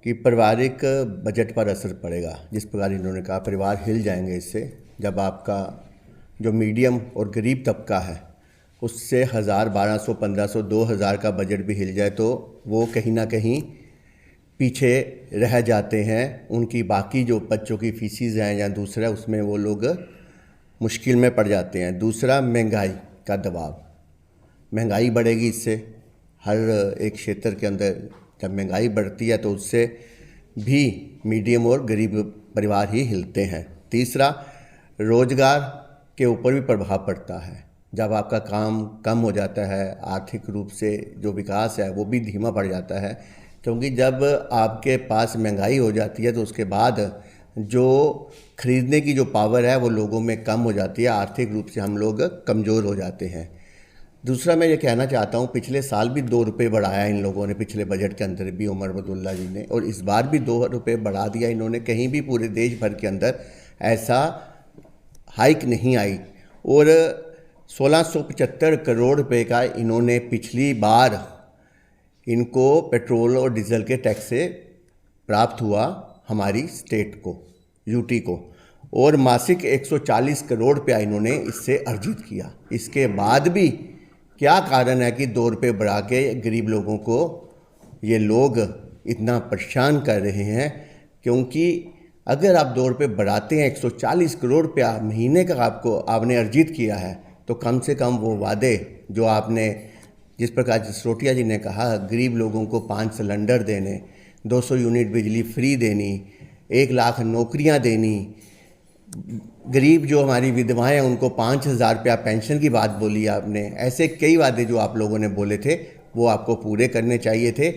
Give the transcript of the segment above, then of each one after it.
कि पारिवारिक बजट पर असर पड़ेगा। जिस प्रकार इन्होंने कहा परिवार हिल जाएंगे इससे, जब आपका जो मीडियम और गरीब तबका है उससे 1000, 1200, 1500, 2000 का बजट भी हिल जाए तो वो कहीं ना कहीं पीछे रह जाते हैं। उनकी बाकी जो बच्चों की फीसिस हैं या दूसरा, उसमें वो लोग मुश्किल में पड़ जाते हैं। दूसरा, महंगाई का दबाव, महंगाई बढ़ेगी इससे। हर एक क्षेत्र के अंदर जब महंगाई बढ़ती है तो उससे भी मीडियम और गरीब परिवार ही हिलते हैं। तीसरा, रोज़गार के ऊपर भी प्रभाव पड़ता है। जब आपका काम कम हो जाता है, आर्थिक रूप से जो विकास है वो भी धीमा पड़ जाता है, क्योंकि जब आपके पास महंगाई हो जाती है तो उसके बाद जो खरीदने की जो पावर है वो लोगों में कम हो जाती है। आर्थिक रूप से हम लोग कमज़ोर हो जाते हैं। दूसरा, मैं ये कहना चाहता हूँ, पिछले साल भी 2 रुपये बढ़ाया इन लोगों ने, पिछले बजट के अंदर भी उमर अब्दुल्ला जी ने, और इस बार भी 2 रुपये बढ़ा दिया इन्होंने। कहीं भी पूरे देश भर के अंदर ऐसा हाइक नहीं आई। और 1675 करोड़ रुपए का इन्होंने पिछली बार इनको पेट्रोल और डीजल के टैक्स से प्राप्त हुआ, हमारी स्टेट को, यूटी को, और मासिक 140 करोड़ रुपया इन्होंने इससे अर्जित किया। इसके बाद भी क्या कारण है कि 2 रुपये बढ़ा के गरीब लोगों को ये लोग इतना परेशान कर रहे हैं? क्योंकि अगर आप 2 रुपये बढ़ाते हैं, 140 करोड़ रुपया महीने का आपने अर्जित किया है, तो कम से कम वो वादे जो आपने, जिस प्रकार सिसोदिया जी ने कहा, गरीब लोगों को 5 सिलेंडर देने, 200 यूनिट बिजली फ्री देनी, 1 लाख नौकरियां देनी, गरीब जो हमारी विधवाएं हैं उनको 5000 रुपया पेंशन की बात बोली आपने। ऐसे कई वादे जो आप लोगों ने बोले थे वो आपको पूरे करने चाहिए थे।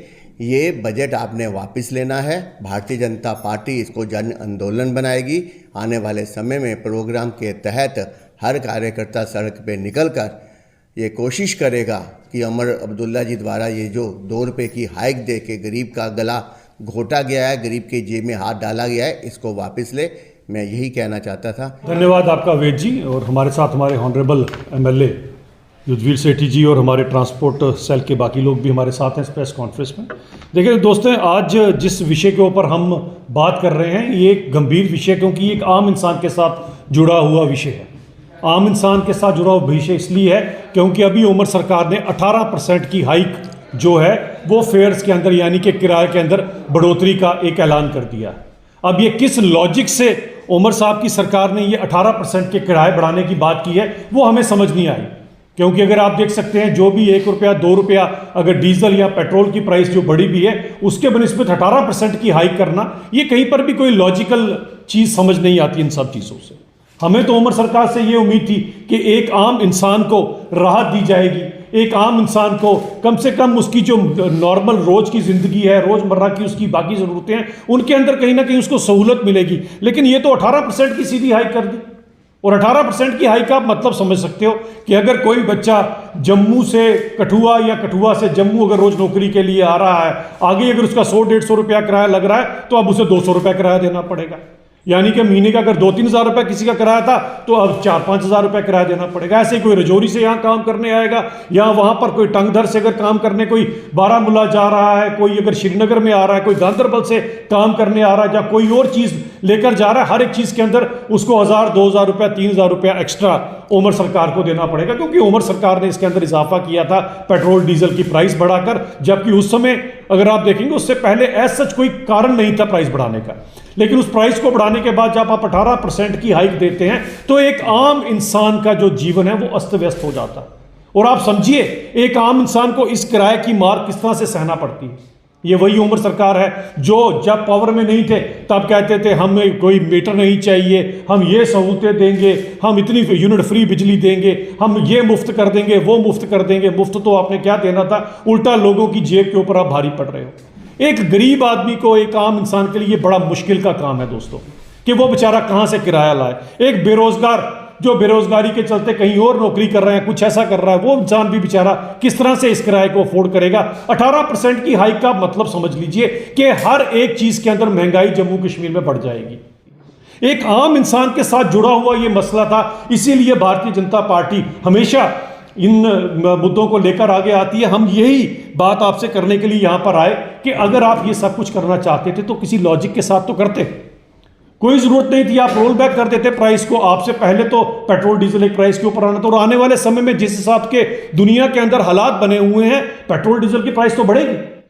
ये बजट आपने वापस लेना है। भारतीय जनता पार्टी इसको जन आंदोलन बनाएगी। आने वाले समय में प्रोग्राम के तहत हर कार्यकर्ता सड़क पे निकलकर ये कोशिश करेगा कि उमर अब्दुल्ला जी द्वारा ये जो 2 रुपये की हाइक दे के गरीब का गला घोटा गया है, गरीब के जेब में हाथ डाला गया है, इसको वापस ले। मैं यही कहना चाहता था। धन्यवाद आपका वेद जी। और हमारे साथ हमारे हॉनरेबल एमएलए युद्धवीर सेठी जी और हमारे ट्रांसपोर्ट सेल के बाकी लोग भी हमारे साथ हैं इस प्रेस कॉन्फ्रेंस में। देखिए दोस्तों, आज जिस विषय के ऊपर हम बात कर रहे हैं ये एक गंभीर विषय, क्योंकि ये एक आम इंसान के साथ जुड़ा हुआ विषय है। आम इंसान के साथ जुड़ा हुआ विषय इसलिए है क्योंकि अभी उमर सरकार ने 18% की हाइक जो है वो फेयर्स के अंदर, यानी कि किराए के अंदर बढ़ोतरी का एक ऐलान कर दिया। अब ये किस लॉजिक से उमर साहब की सरकार ने ये 18% के किराए बढ़ाने की बात की है वो हमें समझ नहीं आई। क्योंकि अगर आप देख सकते हैं, जो भी 1 रुपया 2 रुपया अगर डीजल या पेट्रोल की प्राइस जो बढ़ी भी है उसके बनिस्बत 18% की हाइक करना, ये कहीं पर भी कोई लॉजिकल चीज़ समझ नहीं आती इन सब चीज़ों से। हमें तो उमर सरकार से ये उम्मीद थी कि एक आम इंसान को राहत दी जाएगी, एक आम इंसान को कम से कम उसकी जो नॉर्मल रोज की ज़िंदगी है, रोज़मर्रा की उसकी बाकी ज़रूरतें हैं, उनके अंदर कहीं ना कहीं उसको सहूलत मिलेगी। लेकिन ये तो 18% की सीधी हाइक कर दी। और 18% की हाइक का मतलब समझ सकते हो कि अगर कोई बच्चा जम्मू से कठुआ या कठुआ से जम्मू अगर रोज़ नौकरी के लिए आ रहा है, आगे अगर उसका 100-150 रुपया किराया लग रहा है तो अब उसे 200 रुपया किराया देना पड़ेगा। यानी कि महीने का अगर 2-3 हज़ार रुपया किसी का किराया था तो अब 4-5 हज़ार रुपया किराया देना पड़ेगा। ऐसे कोई रजौरी से यहाँ काम करने आएगा या वहाँ पर कोई टंगधर से अगर काम करने, कोई बारामूला जा रहा है, कोई अगर श्रीनगर में आ रहा है, कोई गांधरबल से काम करने आ रहा है या कोई और चीज़ लेकर जा रहा है, हर एक चीज़ के अंदर उसको 1000-2000 रुपया, 3000 रुपया एक्स्ट्रा उमर सरकार को देना पड़ेगा। क्योंकि उमर सरकार ने इसके अंदर इजाफा किया था पेट्रोल डीजल की प्राइस बढ़ाकर, जबकि उस समय अगर आप देखेंगे उससे पहले ऐसा सच कोई कारण नहीं था प्राइस बढ़ाने का। लेकिन उस प्राइस को बढ़ाने के बाद जब आप 18% की हाइक देते हैं तो एक आम इंसान का जो जीवन है वो अस्त व्यस्त हो जाता है। और आप समझिए एक आम इंसान को इस किराए की मार किस तरह से सहना पड़ती है। ये वही उमर सरकार है जो जब पावर में नहीं थे तब कहते थे हमें कोई मीटर नहीं चाहिए, हम ये सहूलतें देंगे, हम इतनी यूनिट फ्री बिजली देंगे, हम ये मुफ्त कर देंगे, वो मुफ्त कर देंगे। मुफ्त तो आपने क्या देना था, उल्टा लोगों की जेब के ऊपर आप भारी पड़ रहे हो। एक गरीब आदमी को, एक आम इंसान के लिए बड़ा मुश्किल का काम है दोस्तों कि वो बेचारा कहाँ से किराया लाए। एक बेरोजगार जो बेरोजगारी के चलते कहीं और नौकरी कर रहे हैं, कुछ ऐसा कर रहा है, वो इंसान भी बेचारा किस तरह से इस किराए को अफोर्ड करेगा। 18% की हाइक का मतलब समझ लीजिए कि हर एक चीज के अंदर महंगाई जम्मू कश्मीर में बढ़ जाएगी। एक आम इंसान के साथ जुड़ा हुआ ये मसला था, इसीलिए भारतीय जनता पार्टी हमेशा इन मुद्दों को लेकर आगे आती है। हम यही बात आपसे करने के लिए यहाँ पर आए कि अगर आप ये सब कुछ करना चाहते थे तो किसी लॉजिक के साथ तो करते। कोई ज़रूरत नहीं थी, आप रोल बैक कर देते प्राइस को। आपसे पहले तो पेट्रोल डीजल एक प्राइस के ऊपर आना था, और आने वाले समय में जिस हिसाब के दुनिया के अंदर हालात बने हुए हैं, पेट्रोल डीजल की प्राइस तो बढ़ेगी।